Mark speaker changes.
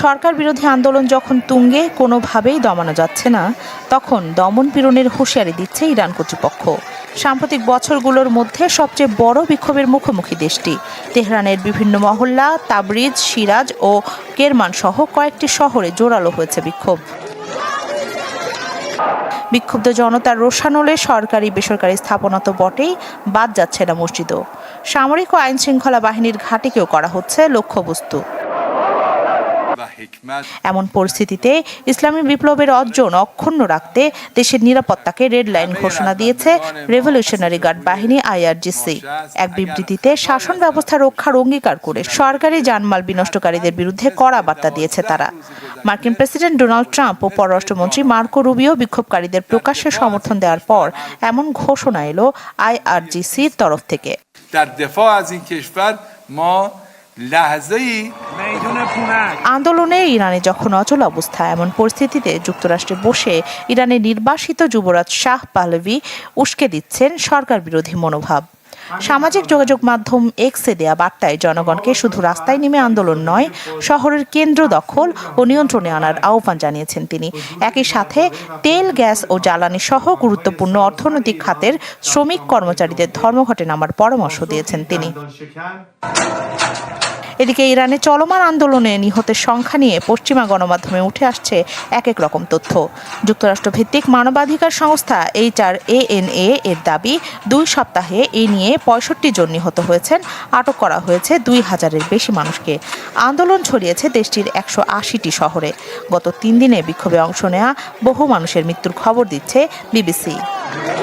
Speaker 1: সরকার বিরোধী আন্দোলন যখন তুঙ্গে কোনোভাবেই দমানো যাচ্ছে না, তখন দমন পীড়নের হুঁশিয়ারি দিচ্ছে ইরান কর্তৃপক্ষ। সাম্প্রতিক বছরগুলোর মধ্যে সবচেয়ে বড় বিক্ষোভের মুখোমুখি দেশটি। তেহরানের বিভিন্ন মহল্লা, তাবরিজ, সিরাজ ও কেরমান সহ কয়েকটি শহরে জোরালো হয়েছে বিক্ষোভ। বিক্ষুব্ধ জনতার রোষানলে সরকারি বেসরকারি স্থাপনা তো বটেই, বাদ যাচ্ছে না মসজিদও। সামরিক ও আইন শৃঙ্খলা বাহিনীর ঘাঁটিকেও করা হচ্ছে লক্ষ্যবস্তু। এমন পরিস্থিতিতে ইসলামী বিপ্লবের অর্জন অক্ষুণ্ণ রাখতে দেশের নিরাপত্তাকে রেড লাইন ঘোষণা দিয়েছে রেভলিউশনারি গার্ড বাহিনী IRGC। এক বিবৃতিতে শাসন ব্যবস্থা রক্ষার অঙ্গীকার করে সরকারি জানমাল বিনষ্টকারীদের বিরুদ্ধে কড়া বার্তা দিয়েছে তারা। মার্কিন প্রেসিডেন্ট ডোনাল্ড ট্রাম্প ও পররাষ্ট্রমন্ত্রী মার্কো রুবিও বিক্ষোভকারীদের প্রকাশ্যে সমর্থন দেওয়ার পর এমন ঘোষণা এলো IRGCর তরফ থেকে। আন্দোলনে ইরানে যখন অচল অবস্থা, এমন পরিস্থিতিতে যুক্তরাষ্ট্রে বসে ইরানের নির্বাসিত যুবরাজ শাহ পাহলভি উস্কে দিচ্ছেন সরকার বিরোধী মনোভাব। সামাজিক যোগাযোগ মাধ্যম এক্সে দেয়া বার্তায় জনগণকে শুধু রাস্তায় নেমে আন্দোলন নয়, শহরের কেন্দ্র দখল ও নিয়ন্ত্রণে আনার আহ্বান জানিয়েছেন তিনি। একই সাথে তেল, গ্যাস ও জ্বালানি সহ গুরুত্বপূর্ণ অর্থনৈতিক খাতের শ্রমিক কর্মচারীদের ধর্মঘটে নামার পরামর্শ দিয়েছেন তিনি। এদিকে ইরানে চলমান আন্দোলনে নিহতের সংখ্যা নিয়ে পশ্চিমা গণমাধ্যমে উঠে আসছে এক এক রকম তথ্য। যুক্তরাষ্ট্রভিত্তিক মানবাধিকার সংস্থা HRANA এর দাবি, 2 সপ্তাহে এ নিয়ে 65 জন নিহত হয়েছেন, আটক করা হয়েছে 2000-এর বেশি মানুষকে। আন্দোলন ছড়িয়েছে দেশটির 180টি শহরে। গত 3 দিনে বিক্ষোভে অংশ নেওয়া বহু মানুষের মৃত্যুর খবর দিচ্ছে BBC।